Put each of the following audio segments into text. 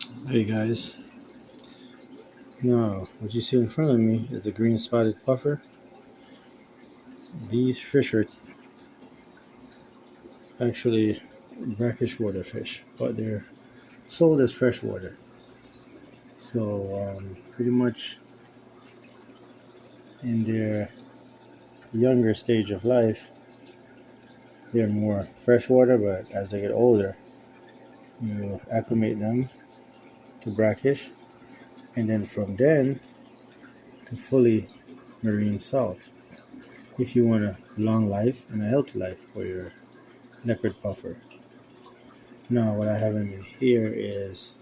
Hey guys, now what you see in front of me is the green spotted puffer. These fish are actually brackish water fish, but they're sold as freshwater. So pretty much in their younger stage of life, they're more freshwater, but as they get older, you acclimate them to brackish, and then from then to fully marine salt. If you want a long life and a healthy life for your leopard puffer. Now, what I have in here is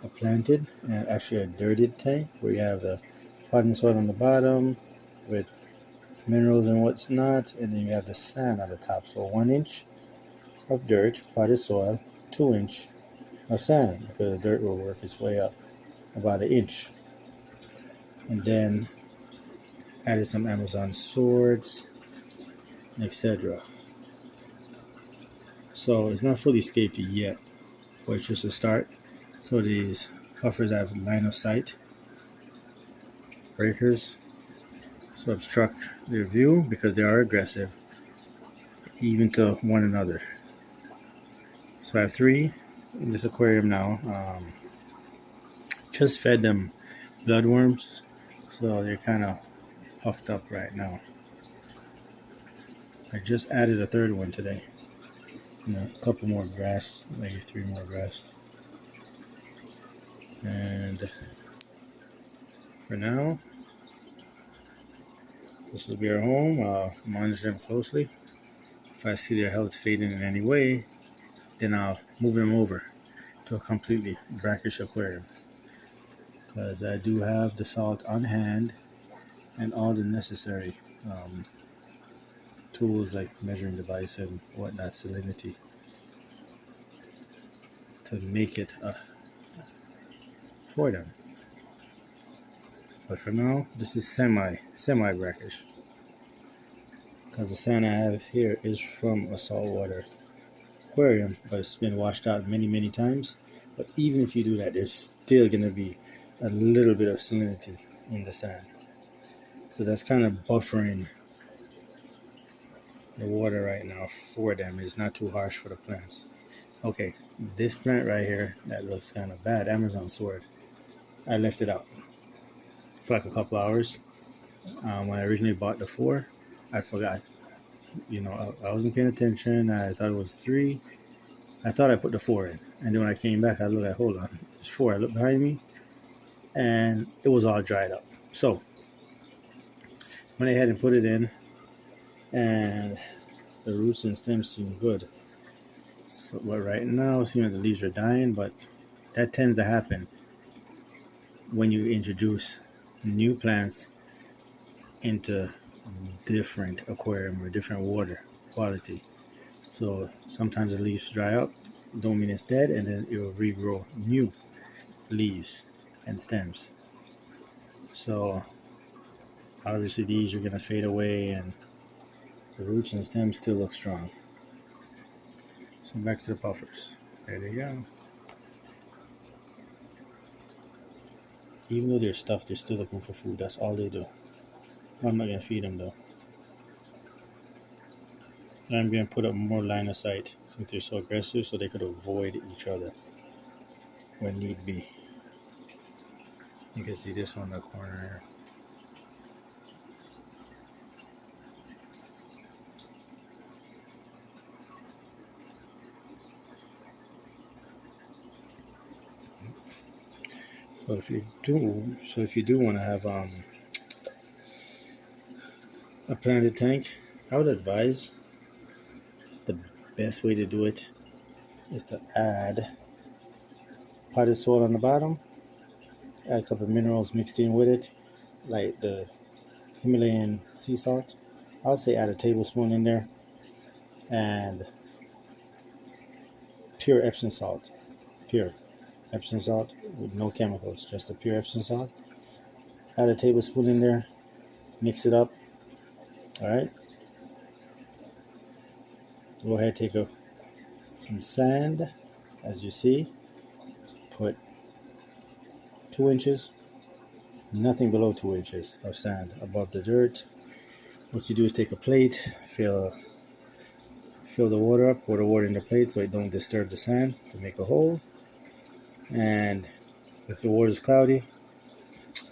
a planted and actually a dirted tank where you have the potting soil on the bottom with minerals and what's not, and then you have the sand on the top. So 1 inch of dirt, potted soil, 2 inch of sand because the dirt will work its way up about an inch. And then added some Amazon swords, etc. So it's not fully escaped yet, but it's just a start. So these puffers have line of sight breakers to obstruct their view because they are aggressive, even to one another. So I have three in this aquarium now. Just fed them bloodworms, so they're kind of puffed up right now. I just added a third one today. A couple more grass, maybe three more grass. And for now, this will be our home. I'll monitor them closely. If I see their health fading in any way, then I'll move them over to a completely brackish aquarium. Because I do have the salt on hand and all the necessary tools like measuring device and whatnot, salinity to make it for them. But for now, this is semi brackish because the sand I have here is from a saltwater aquarium, but it's been washed out many times. But even if you do that, there's still gonna be a little bit of salinity in the sand. So that's kind of buffering the water right now for them. It's not too harsh for the plants. Okay, this plant right here that looks kind of bad, Amazon sword. I left it out for like a couple hours. When I originally bought the four, I forgot. I wasn't paying attention. I thought it was three. I thought I put the four in, and then when I came back, I looked at hold on, it's four. I looked behind me, and it was all dried up. So went ahead and put it in, and the roots and stems seem good. So, but right now, it seems like the leaves are dying, but that tends to happen when you introduce new plants into different aquarium or different water quality. So sometimes the leaves dry up, don't mean it's dead, and then it will regrow new leaves and stems. So obviously these are gonna fade away, and the roots and stems still look strong. So back to the puffers. There they go. Even though they're stuffed, they're still looking for food. That's all they do. I'm not gonna feed them though. I'm gonna put up more line of sight since they're so aggressive, so they could avoid each other when need be. You can see this one in the corner here. So if you do want to have a planted tank, I would advise the best way to do it is to add potted soil on the bottom, add a couple of minerals mixed in with it, like the Himalayan sea salt. I would say add a tablespoon in there, and pure Epsom salt, pure Epsom salt with no chemicals, just a pure Epsom salt. Add a tablespoon in there, mix it up. All right. Go ahead, take some sand, as you see. Put 2 inches, nothing below 2 inches of sand above the dirt. What you do is take a plate, fill the water up, pour the water in the plate so it don't disturb the sand to make a hole. And if the water is cloudy,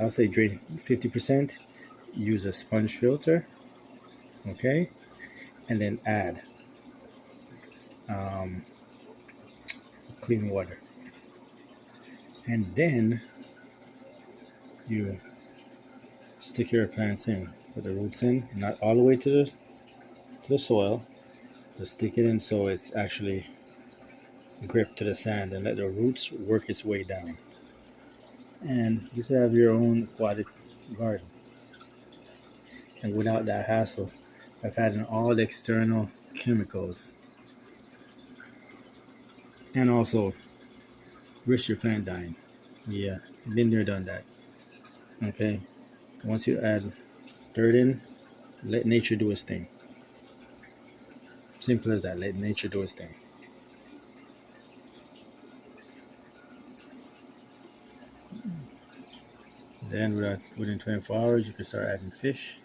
I'll say drain 50%, use a sponge filter, okay, and then add clean water. And then you stick your plants in, put the roots in, not all the way to the soil, just stick it in so it's actually gripped to the sand, and let the roots work its way down. And you could have your own aquatic garden. And without that hassle of having all the external chemicals, and also risk your plant dying. Yeah, been there, done that. Okay, once you add dirt in, let nature do its thing. Simple as that. Let nature do its thing. Then within 24 hours, you can start adding fish.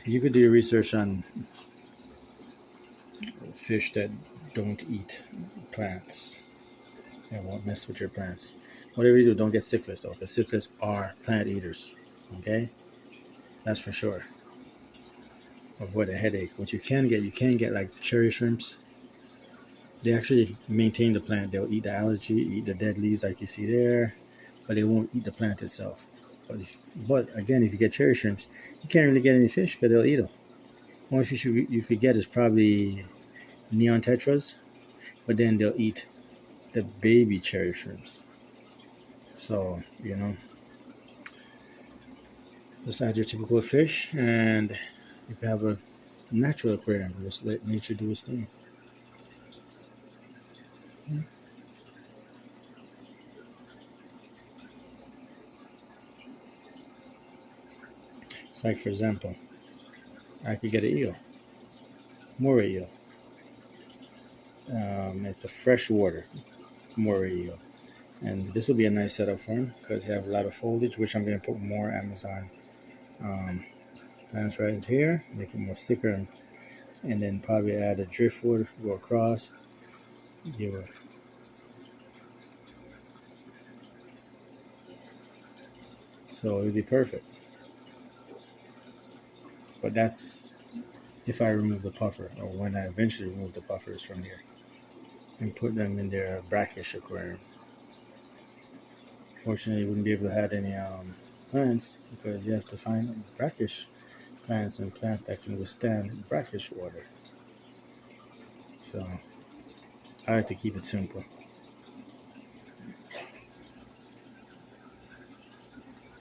You could do your research on fish that don't eat plants and won't mess with your plants. Whatever you do, don't get cichlids though, because cichlids are plant eaters. Okay, that's for sure. Avoid a headache. What you can get like cherry shrimps. They actually maintain the plant. They'll eat the algae, eat the dead leaves like you see there, but they won't eat the plant itself. But again, if you get cherry shrimps, you can't really get any fish because they'll eat them. Only fish you could get is probably neon tetras, but then they'll eat the baby cherry shrimps. So, just add your typical fish, and you can have a natural aquarium. Just let nature do its thing. It's like, for example, I could get an eel, moray eel. It's a freshwater moray eel. And this will be a nice setup for him because you have a lot of foliage, which I'm going to put more Amazon plants right here, make it more thicker, and then probably add a driftwood, go across, give a so it'll be perfect. But that's if I remove the puffer, or when I eventually remove the puffers from here and put them in their brackish aquarium. Fortunately, you wouldn't be able to add any plants because you have to find brackish plants and plants that can withstand brackish water. So I like to keep it simple.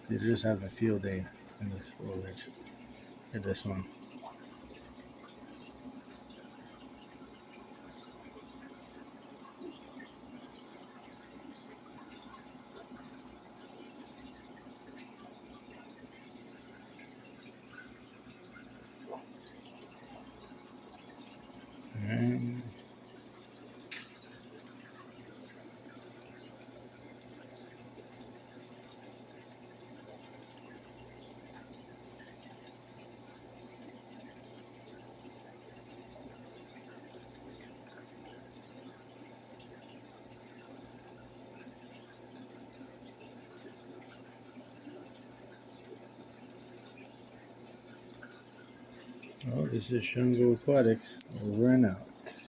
They're just having a field day in this foliage. At this one. And this is Shango Aquatics. Over and out.